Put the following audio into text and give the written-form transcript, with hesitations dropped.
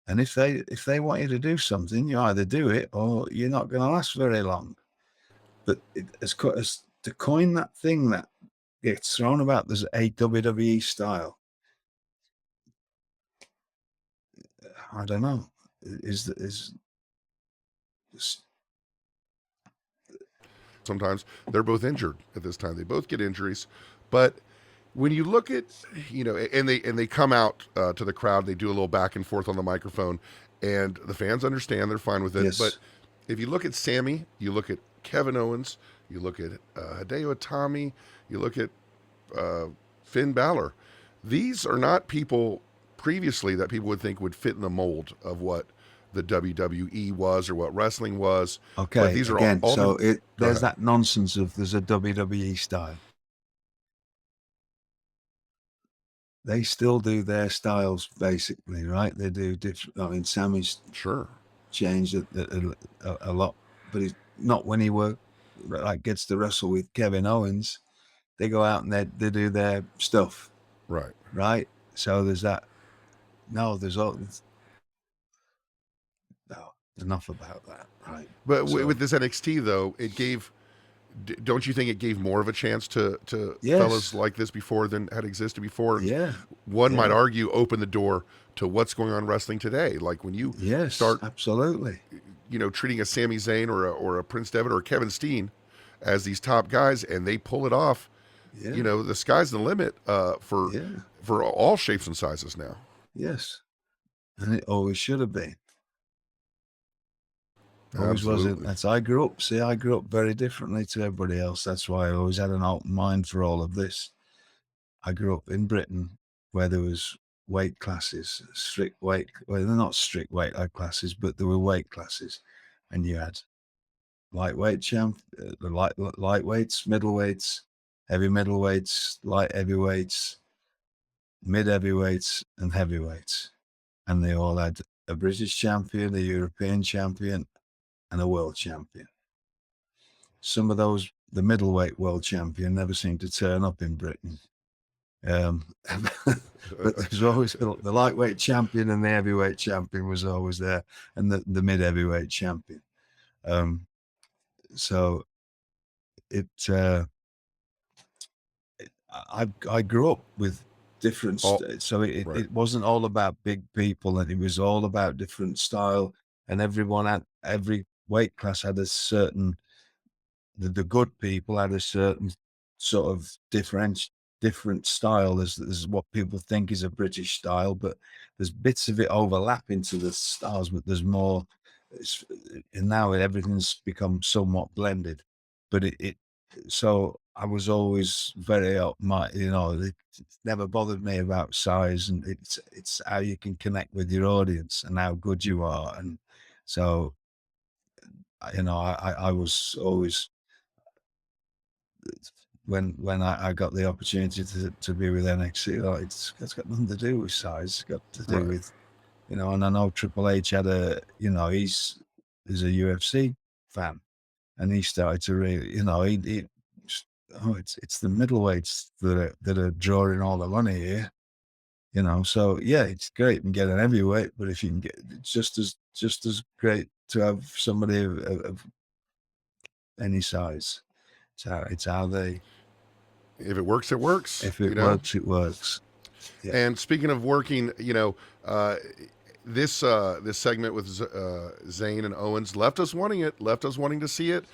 And if they want you to do something, you either do it or you're not going to last very long. But as to coin that thing that gets thrown about, there's a WWE style. I don't know. Is Sometimes they're both injured at this time. They both get injuries, but when you look at, and they come out to the crowd, they do a little back and forth on the microphone, and the fans understand, they're fine with it. But yes, if you look at Sammy, you look at Kevin Owens, you look at Hideo Itami, you look at Finn Balor, these are not people previously that people would think would fit in the mold of what the WWE was or what wrestling was. But okay. these are Again, all the. so Go there's ahead. that nonsense of there's a WWE style. They still do their styles basically, right? They do different. I mean, Sammy's Sure. changed a lot, but he's not when he gets to wrestle with Kevin Owens. They go out and they do their stuff, Right. right? So there's that. No, no, enough about that, right? But So with this NXT though, it gave. Don't you think it gave more of a chance to fellas yes, like this before than had existed before? And yeah, one might yeah, argue open the door to what's going on in wrestling today. Like when you yes, start, absolutely, treating a Sami Zayn or a Prince Devitt or a Kevin Steen as these top guys, and they pull it off. yeah, The sky's the limit yeah, for all shapes and sizes now. yes, and it always should have been. Always wasn't. Absolutely. That's I grew up. See, I grew up very differently to everybody else. That's why I always had an open mind for all of this. I grew up in Britain where there was weight classes, strict weight. Well, they're not strict weight classes, but there were weight classes, and you had lightweight lightweights, middleweights, heavy middleweights, light heavyweights, mid heavyweights, and heavyweights, and they all had a British champion, a European champion, and a world champion. Some of those, the middleweight world champion never seemed to turn up in Britain. But there's always the lightweight champion and the heavyweight champion was always there, and the mid heavyweight champion. So it, I grew up with different, All so right. it wasn't all about big people, and it was all about different style, and every weight class had a certain the good people had a certain sort of different style. There's what people think is a British style, but there's bits of it overlap into the styles, but there's more. And now everything's become somewhat blended. But so I was always very up my, it never bothered me about size, and it's how you can connect with your audience and how good you are. And so, I was always when I got the opportunity to be with NXT, it's got nothing to do with size. It's got to do Right. with, and I know Triple H had he's a UFC fan, and he started to really, it's the middleweights that are drawing all the money here, So yeah, it's great and get an heavyweight, but if you can get, it's just as great to have somebody of any size. It's how they. If it works, it works. If it works, it works. Yeah. And speaking of working, this segment with Zayn and Owens left us wanting it, left us wanting to see it.